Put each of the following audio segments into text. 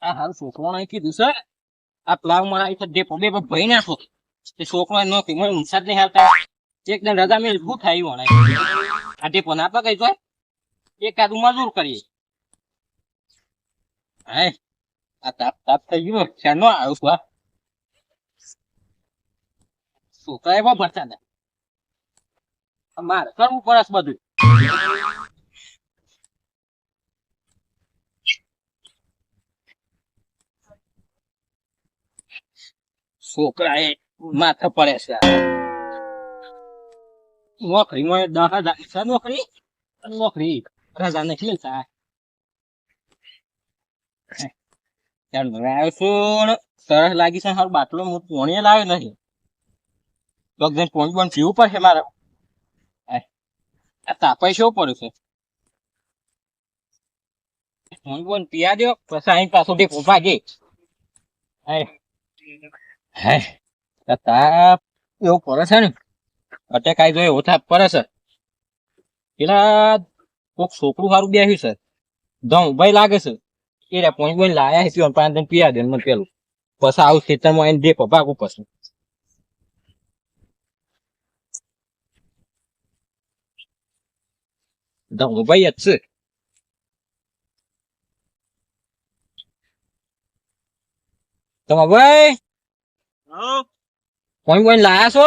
આ હાલ છોકરો કીધું છે આ પ્લાવ મારા ડેપો બે ભાઈ નાખો તે છોકરો નો કે મને હિસાબ નહીં હાલતા એકદમ રજા મેં શું થાય વણાય આ ડેપો ના પકઈ તો એકાદું મજૂર કરીએ હે આ તાપ તાપ થઈ ગયો શાનો આવ્યો છું આ છોકરા એવા ભરતા હતા મારે કરવું પડે બધું છોકરા એ માથે પડે છે નોકરીમાં 10,000 છે નોકરી રજા નથી મિલતા આવ્યો છું સરસ લાગી છે હાલ બાટલો હું પોણીએ લાવ્યો નહીં તો પોણી પણ પીવું પડશે મારે આ તાપાઈ શું પડ્યું છે પોણી પણ પીયા દો પછી અહીં પાછો ડેપો ભાગે હે તાપ એવું પડે છે ને અટેકાઈ જો એવો થાપ પડે છે પેલા કોક છોકરું સારું બેસ્યું છે દમ ભાઈ લાગે છે એ રે પોણી બોઈ લાયા છે પીવાનું પાણી પીયા દે મને પેલું પછી આવું ખેતરમાં એને ડેપો ભાગવું પછી દમ ભાઈ જ છે તમે ભાઈ પોણી બોઈ લાયા છો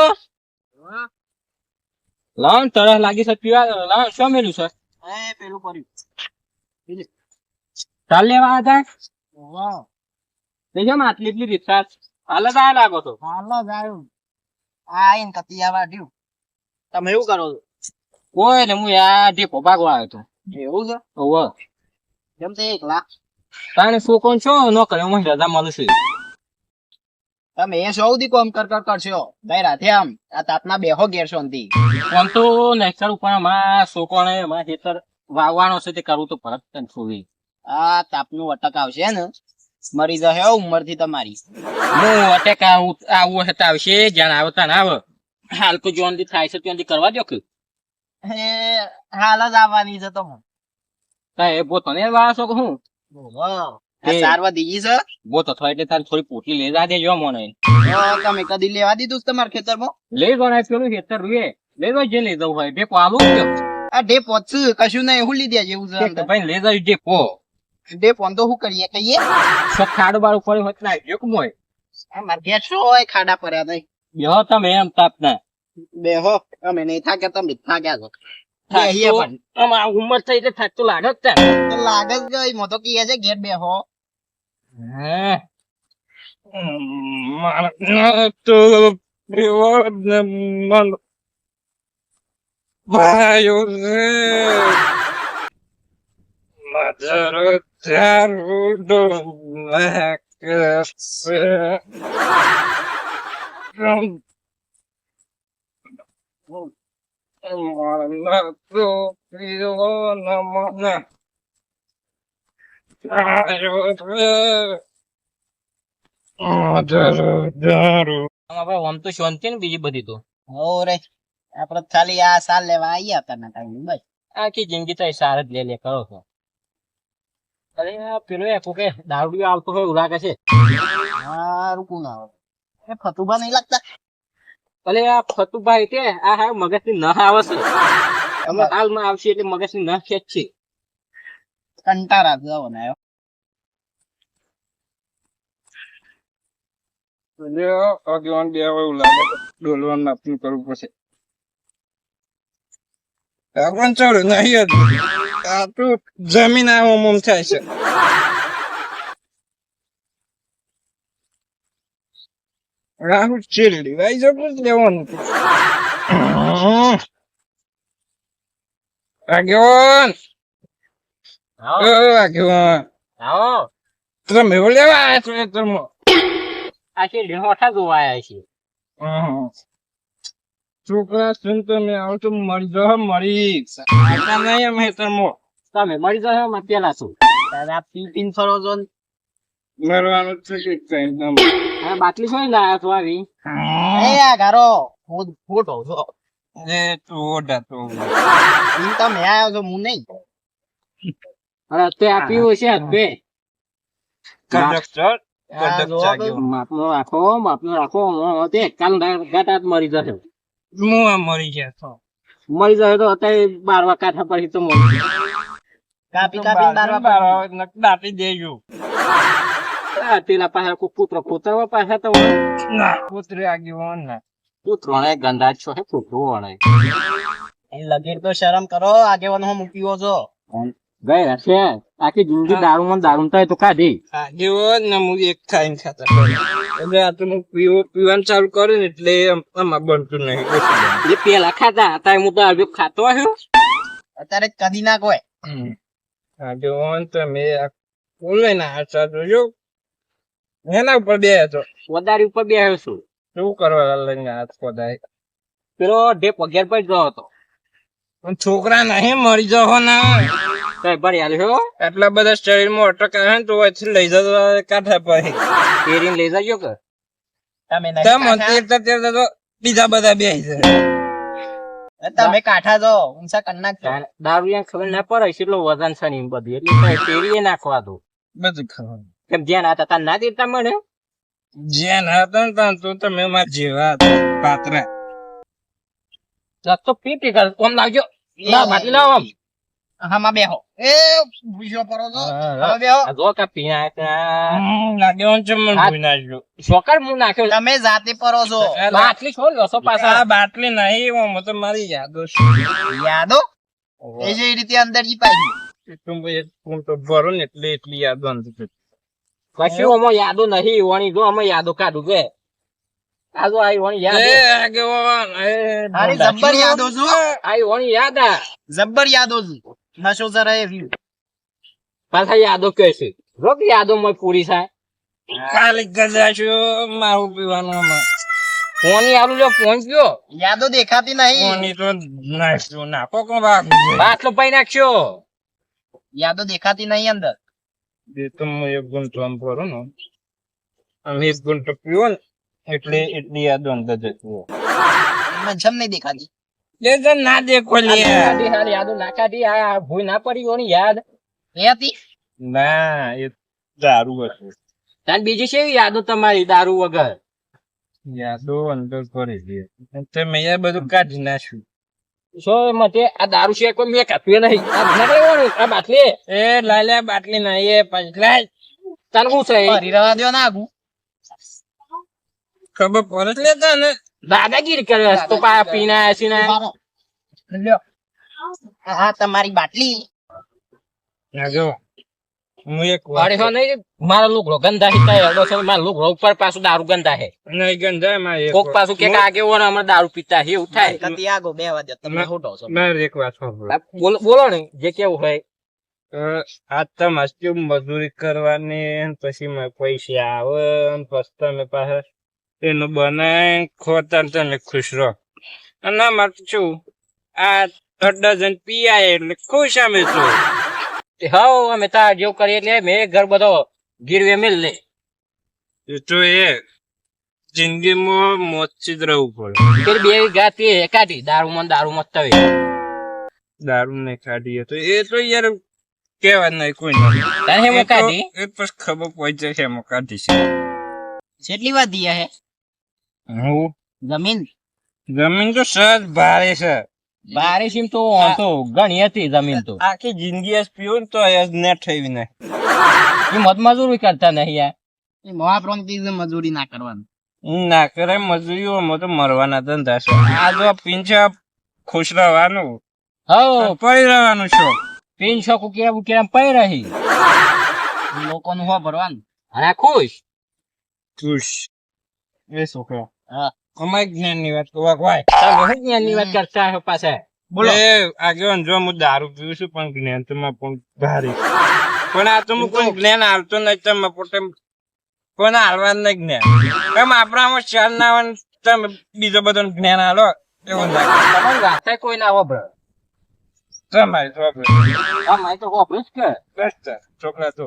લાવ તરસ લાગી છે પીવા લાવ શું મેલું છે પેલું કર્યું ચાલ લેવા હતા દેજો આટલી એટલી રીક્ષા હાલ જ આ લાગો તો હાલો જાયું આઈન કતિયા વાઢ્યું તમે એવું કરો છો કોઈ ને હું આ ડેપો ભાગવા આવ્યો હતો એવું છે ઓવ કેમ તે એકલા તાણે છોકરો છો ન કરે હું રજા મળશે તમે એ સૌથી કોમ કરશો ભાઈ રાતે આમ આ તાપના બેહો ઘેર શાંતિ આમ તો નેક્સર ઉપર અમારા છોકરાને અમારા ખેતર વાવવાનો છે તે કરવું તો ફરક તને છોડી આ તાપનું અટક આવશે ને મરી જશે ઉંમર થી તમારી હું અટેક આવું હશે આવશે જ્યાં આવતા ના આવે હાલ તો જોનથી થાય છે ત્યાંથી કરવા દો કે એ હાલ જ આવવાની છે તો એ બોતો ને વાળા છો કે હું સારવા દીજી છે બોતો થાય એટલે તારી થોડી પોટલી લઈ જા દેજો મને તમે કદી લેવા દીધું છે તમારા ખેતરમાં લઈ જો ને પેલું ખેતર રૂએ લઈ જો જે લઈ જવું હોય ડેપો આલું આ ડેપો છે કશું નહીં હું લીધે જેવું છે ભાઈ લઈ જાય ડેપો ડેપો તો શું કરીએ કહીએ ખાડો બાર ઉપર હોત ના એક મોય મારે ઘેર શું હોય ખાડા પડ્યા નહીં બેહો તમે એમ તાપ ના બેહો અમે નહીં થાક્યા તમે થાક્યા છો ઉંમર થઈ એટલે થાકતું લાગે જ લાગે જ ગઈ મો તો કહે છે ઘેર બેહો આમ તો શાંતિ ને બીજી બધી તો હો રે આપડે ખાલી આ સાલ લેવા આયા હતા ના ટાઈમ બસ આખી જિંદગી તો સાર જ લે કરો છો અરે પેલો કોકે દારૂડિયો આવતો હોય એવું લાગે છે હારું કોણ આવે એ ફતુબા નહીં લાગતા અરે આ ફતુભાઈ કે આ હા મગજ ની ન આવે છે હાલમાં આવશે એટલે મગજ ની ન ખેંચ છે કંટારા જવો ને આગેવાન બે એવું લાગે ડોલવાનું આપનું કરવું પડશે પણ ચડું નહીં આ તો જમીન આમ થાય છે રાહુલ ચીરડી ભાઈ જબરું જ લેવાનું આગેવાન આગેવાન તમે એવું લેવા આવ્યા છો તમે આખી ઢોઠા જોવા આવ્યા છે છોકરા સુન તમે આવો તો મરી જાવ મરી નહીં અમે તમે મરી જાવ પેલા શું પીન ફરો છો મરવાનું છે કે એકદમ બાટલી શું લાયા છો આવી એ આ ગારો ફોટો છો એ તો ઓડા તો તમે આવ્યો છો હું નહીં અને તે આપ્યું હશે તે કંડક્ટર આ જોવો જાગ્યો. માપનો રાખો તે કાલ ગાટાત મરી જશે હું આ મરી ગયા તો મરી જશે તો અત્યારે 12 કાઠા પછી તો મરી કાપી કાપીને બારવા દાટી દેજો. પેલા પાછા કોઈ પુત્ર પોતાવા પાછા તો ના પુત્રી આગેવાન ના પુત્રો ને ગંદા છો હે પુત્રો વણે એ લગીર તો શરમ કરો આગેવાનો હું મૂક્યો છો ગઈ હશે આખી જિંદગી દારૂ દારૂ તો કાઢી આગેવાન ને હું એક ખાઈને ખાતા એટલે આ તો હું પીવાનું ચાલુ કર્યું ને એટલે આમાં બનતું નહીં ઓછું બને. એ પેલા ખાતા અત્યારે હું દારૂ ખાતો આવ્યો અત્યારે કદી ના કોઈ આગેવાન તમે આ બોલે ને આ ચા જોજો એના ઉપર બે હતો વધારી ઉપર બેહ્યો છું શું કરવા લઈને હાથ પધાય પેલો ઢેપ 11 પર ગયો હતો પણ છોકરા નહીં મરી જાવ ને કઈ ભરી આવ્યો એટલા બધા શરીરમાં અટક આવે ને તો અહીંથી લઈ જતો કાંઠા પછી પેરીને લઈ જજો કે તમે નહીં તમે કાંઠા? તેરતા તો બીજા બધા બે તમે કાઠા છો ઊંચા કરી નાખજો દારૂ યા ખબર ના પડે એટલો વજન છે ને એમ બધી એટલે પેરીએ નાખવા દો બધું ખબર કેમ જ્યાં હતા ત્યાં ના દેતા મને જ્યાં હતા ને ત્યાં તો તમે મારા જેવા હતા, પાત્રા તો પીપી કર કોમ લાવજો ના બાટલી લાવો આમ હામાં બેહો એ ભૂસ્યો પરો છો હા. હામાં બેહો આ જો કા પીના લાગે છે મને ભૂઈ નાખ્યો. સોકર હું નાખ્યો તમે જાતે પરો છો બાટલી છોડ લો પાછા આ બાટલી નહીં ઓમાં તો મારી યાદો છે યાદો એ જે રીતે અંદર જી પાઈ હું તો ભરો ને એટલે એટલી યાદો અંદર છે. કશું આમાં યાદો નહીં વણી જો અમે યાદો કાઢું કે આ જો આઈ વણી યાદ એ આગેવાન, એ અરે જબ્બર યાદો છો આઈ વણી યાદ આ જબ્બર યાદો છો નશો જરા એ વ્યુ પાછા યાદો કે છે રોક યાદો માં પૂરી થાય ખાલી ગજાશો મારું પીવાનું આમાં. ફોની આલું લ્યો ફોન ગયો યાદો દેખાતી નહીં કોની તો નાખ્યું નાખો કો બાકી છે. બાટલો પાઈ નાખ્યો યાદો દેખાતી નહીં અંદર એ તો હું એક ગુંઠો આમ ભરું ને આમ એક ગુંઠો પીવો ને એટલે એટલી યાદો અંદર જતી હોય. મને જમ નહીં દેખાતી એ તો ના દેખો લે નાકાઢી હાલ યાદો નાકાઢી આ ભૂઈ ના પડી વણી યાદ એ હતી ના એ દારૂ હતું. તાન બીજી છે યાદો તમારી દારૂ વગર યાદો અંદર કરી દે તે મેં એ બધું કાઢી નાખ્યું. સો મતે આ દારૂ છે કોઈ મેં કાપ્યું નહીં આ નકલી વણી આ બાટલી એ લાલ્યા બાટલી ના એ પછી લાય તાન શું છે ફરી રવા દો ના આગુ ખબર પડે જ લેતા ને દાદાગીરી કરે તો પા પીના એસીના લ્યો હા તમારી બાટલી ના જો હું એક અરે હો નહીં મારા લુગડો ગંદા હિતા એડો છે મારા લુગડો ઉપર પાછું દારૂ ગંદા હે નહીં ગંધા માં એક કોક પાછું કે આગે ઓને અમાર દારૂ પીતા હે એવું થાય કતી આગો બેવા દો તમે હોટો છો મારે એક વાત સાંભળો. બોલો ને જે કેવું હોય આ તમારે મજૂરી કરવાની ને પછી મારે પૈસા આવે ને પછી તમે પાછા એનું બનાય ખોતા ને તમે ખુશ રહો. અને અમારે તો શું આ 10 પીઆય એટલે ખુશ અમે છું. હાઉ અમે તા જેવું કરીએ એટલે મેં ઘર બધો ગીરવે મેલ લે એ તો એ જિંદગીમાં મોચી જ રહેવું પડે. ફેર બે ગાતી કાઢી દારૂ મત તવે દારૂ ને કાઢીએ તો એ તો યાર કેવા નહીં કોઈ નહીં. તારે હેમ કાઢી એ પછી ખબર પડી જાય એમાં કાઢી છે. કેટલી વાર દિયા હે હું જમીન જમીન તો સજ ભારે છે. બારે સીમ તો ઘણી હતી જમીન તો આખી જિંદગી જ પીવું ને તો એ ને થઈ ને એ મત મજૂરી કરતા નહીં યાર એ મહાપ્રમ મજૂરી ના કરવાનું ના કરે મજૂરીઓમાં તો મરવાના ધંધા છે. આ જો પીંછા ખુશ રહેવાનું હો પડી રહેવાનું શોખ. પીન શકું કેવું કેમ પઈ રહી લોકોનું હો ભરવાનું અને ખુશ ખુશ એ છોકરા હા અમારી જ્ઞાન ની વાત કહવા ભાઈ તમે શું જ્ઞાનની વાત કરતા હો પાછા બોલો એ આગેવાન જો હું દારૂ પીવું છું પણ જ્ઞાન તો માં પણ ભારે છે. પણ આ તો હું કોઈ જ્ઞાન હાલતો નહીં તમે પોતે પણ હાલવા નહીં જ્ઞાન કેમ આપણામાં ચાલ ના આવે ને તમે બીજો બધો જ્ઞાન હાલો એવું લાગે તમારી વાત કોઈ ના વાપરે તમારે છોકરા આ માય તો વાપરે જ કે બસ તાર છોકરા તો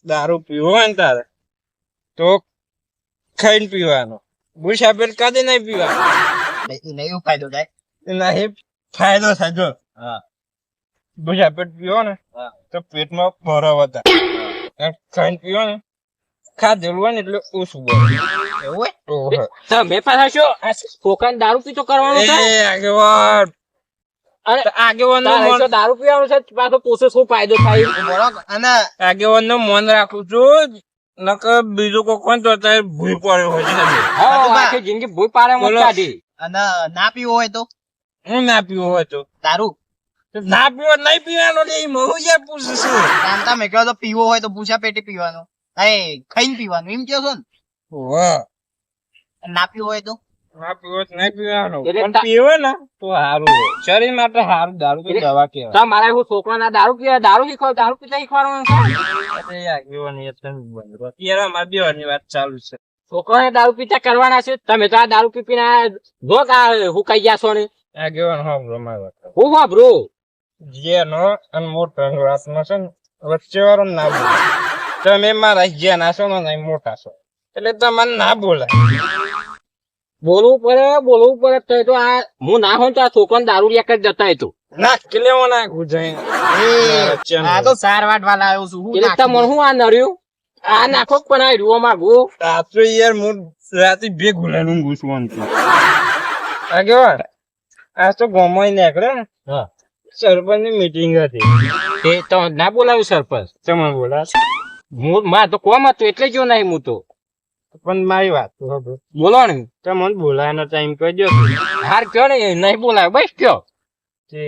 દારૂ પીવો હોય ને તારે તો ખાઈને પીવાનો બુશ આપેલ કદી નહીં પીવાનો નહીં એવું ફાયદો થાય એના એ ફાયદો થાય જો હા ભૂજા પેટ પીવો ને હા. તો પેટમાં ભરાવ હતા ખાઈને પીવો ને ખાધેલું હોય ને એટલે ઓછું બને એવું હોય ઓહો. તમે પાછા શું આ છોકરાને દારૂ પીતો કરવાનો છે એ આગેવાન અરે આગેવાન તારે તો દારૂ પીવાનો છે પાછો પોસે શું ફાયદો થાય બરોબર અને આગેવાન નું મન રાખું છું નકર બીજું કોઈ કોણ તો અત્યારે ભૂલ પડ્યો હોય છે હા બધું બા. આખી જિંદગી ભૂલ પાડે મત બોલો. કાઢી અને ના પીવો હોય તો હું ના પીવો હોય તો દારૂ ના પીવો નહીં પીવાનો લે મહુ જ્યાં પૂછશું જાણતા મેં કહ્યું તો પીવો હોય તો ભૂસા પેટે પીવાનો ખાઈને પીવાનું એમ કહો છો ને વાહ અને ના પીવો હોય તો ના પીવો તો નહીં પીવાનો એટલે પણ તા- પીવો ને તો સારું શરીર માટે સારું દારૂ તો એટલે- દવા કહેવાય તો મારા એવું છોકરાના દારૂ પીવા દારૂ શીખવા દારૂ પીતા શીખવાડવાનું છે અરે આગેવાની એ તમે બંધ કરો. અત્યારે અમારી બેવાની વાત ચાલુ છે છોકરાને દારૂ પીતા કરવાના છે તમે તો આ દારૂ પી પીને આ જો આ હું કઈ ગયા છો ને આગેવાન સાંભળો મારી વાત હું વાપરો જેનો અને મોટો વાતનો છે ને વચ્ચે વાળો ના બોલે તમે મારા જેના છો ને નહીં મોટા છો એટલે તમારે ના બોલાય બોલવું પડે તો એ તો આ હું ના હોય તો આ છોકરાને દારૂ લ્યા કરી જતા તો ના કેલેવો નાખું જાય આ તો સાર વાટવા લાવ્યો છું હું એટલે તમને હું આ નર્યું આ નાખો જ પણ આ રૂવા માંગુ આ તો યાર હું રાતે બે ગુલાનું ઘૂસવાનું છું આગેવાન આજ તો ગોમાઈ નીકળે ને હા સરપંચ ની મીટિંગ હતી તે તો ના બોલાવ્યું સરપંચ તમે બોલા હું માર તો કોમ હતું એટલે જો નહીં હું તો પણ મારી વાત તો સાંભળો. બોલો ને તમને બોલાવાનો ટાઈમ કહેજો હાર કયો ને નહીં બોલાવ્યો બસ કયો તે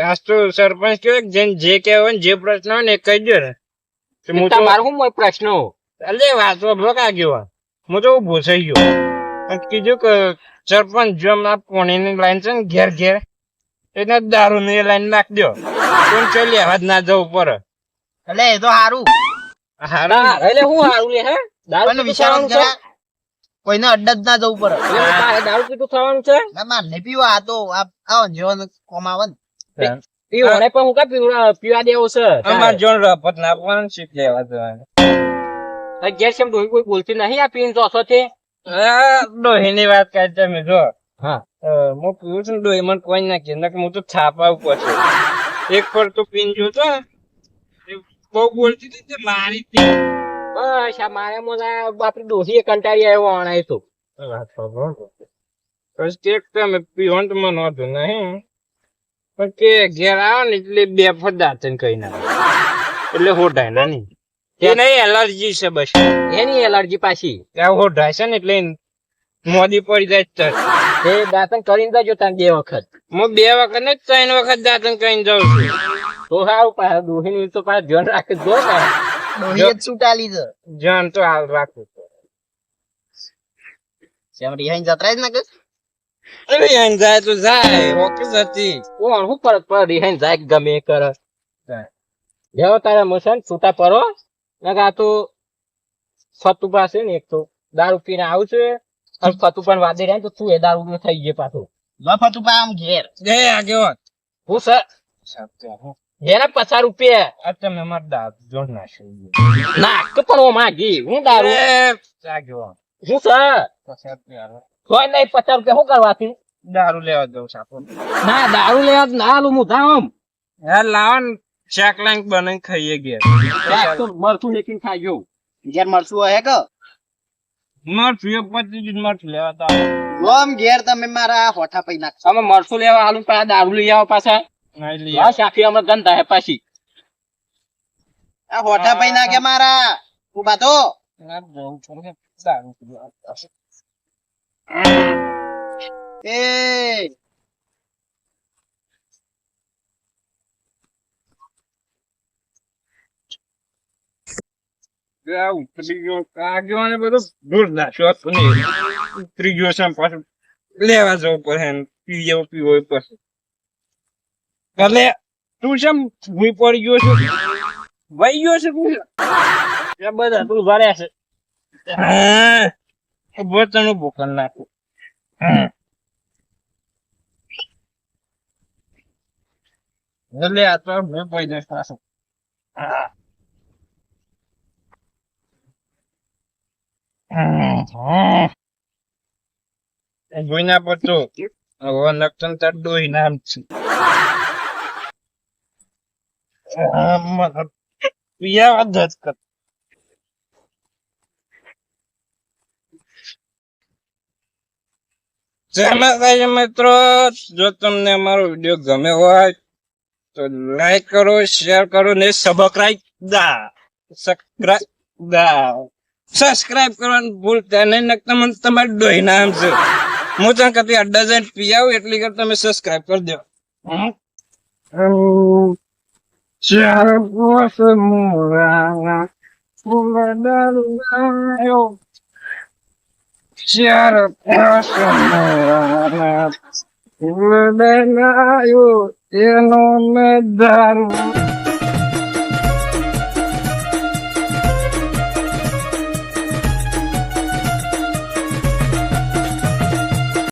આજ તો સરપંચ કયો કે જેને જે કહેવાય ને જે પ્રશ્ન હોય ને એ કહેજો ને તો હું તો તમારું શું મોય પ્રશ્ન અલે વાત સાંભળો કે આગેવાન હું તો ઉભો થઈ ગયો અને કીધું કે સરપંચ જો આ પોણીની લાઈન છે ને ઘેર ઘેર એને દારૂ ની લાઈન નાખ દો કોણ ચાલી આવાજ ના જવું પડે એટલે એ તો સારું હારા એટલે હું હારું લે હે દારૂ પણ પીતું વિચારો થવાનું છે જરા કોઈને અડ્ડા જ ના જવું પડે એટલે તારે દારૂ પીતું થવાનું છે ના માર નહીં પીવા આ તો આવો જીવન કોમ આવે ને પીવાને પણ હું કા પીવા દેવો છે અમાર જોન રપત ના પણ શીખ લેવા જવાનું ઘેર કેમ ડોહી કોઈ બોલતી નહીં આ પીને જોશો છે ડોહી ની વાત કરી તમે જો હા હું પીવું છું ને ડોહી મને કોઈ ના કે હું તો છાપા ઉપર છું એક પર તો પીન જોતો ને એ બહુ બોલતી હતી તે મારી હતી. બસ આ મારે મોજા આપડી ડોસી કંટાળી આવ્યો આણાય તો વાત સાંભળો. પછી કેક તમે પીવો ને તો મને વાંધો નહીં પણ કે ઘેર આવે ને એટલે બે ફટ દાંતન કઈ ના એટલે હોઢાય ના નહીં એ નહીં એલર્જી છે બસ એની એલર્જી પાછી ત્યાં હોઢાય છે ને એટલે મોદી પડી જાય તરત. એ દાંતન કરીને જજો તાર 2 વખત હું 2 વખત ને 3 વખત દાંતન કરીને જાઉં છું તો સારું પાછા ડોહીની તો પાછા ધ્યાન રાખી જો ને ડોહી જ છૂટાલી છે જાન તો હાલ રાખું જેમ રિહાઈન જતરાય જ ના કે અરે અહીં જાય તો જાય ઓકે હતી કોણ હું પરત પર રિહાઈન જાય કે ગમે એ કરે જેવો તારા મોશન છૂટા પરો નકા તો ફતુ પાસે ને એક તો દારૂ પીને આવું છે અને ફતુ પણ વાદે રહ્યા ને તો તું એ દારૂ થઈ ગયે પાછું લફતું પા આમ ઘેર જય આગેવાન હું સર જેના 50 રૂપિયા આ તમે મારા દાંત જોડ નાખ્યો નાક પણ ઓ માગી હું દારૂ આગેવાન હું સર કોઈ નહીં 50 રૂપિયા શું કરવાથી દારૂ લેવા દઉં સાપો ના દારૂ લેવા જ ના લું મુધા આમ યાર લાવો ને શાક લાઈન બનાવીને ખાઈએ ગયા મરતું લેકીને ખાઈ ગયો ઘેર મળશું હોય કે મરચું એ પતી મરચું લેવા તો જો આમ ઘેર તમે મારા હોઠા પૈ નાખશો અમે મરસું લેવા આલુ પાછા દારૂ લઈ આવો પાછા નહીં લઈ આ શાખી અમે ગંધા હે પાછી આ હોઠા પૈ નાખે મારા ઉભા તો ના જવું છું કે દારૂ પીવા. એ આ ઉતરી ગયો આગેવાને બધો દૂર નાખ્યો હતો ને ઉતરી ગયો છે પાછું લેવા જવું પડે ને પીવો પછી એટલે તું કેમ ભૂઈ પડી ગયો છે વહી ગયો છે તું એ બધા તું ભરે છે હા બોતનું ભૂકન નાખું એટલે આ તો મેં પડી જાય પાછું જોઈ ના પડતો હવે નક્તન તાર ડોહી નામ છે પિયા જ કર. મિત્રો, જો તમને અમારો વિડીયો ગમે હોય તો લાઈક કરો, શેર કરો ને સબસ્ક્રાઇબ કરવાનું ભૂલતા નહીં. તમને તમારે ડોહી નામ છે. હું તને કદી અડ્ડા જઈને પી આવું એટલી કર તમે સબસ્ક્રાઇબ કરી દો. ચાર વર્ષ મોરા ચાર વર્ષ એનો મેં દારૂ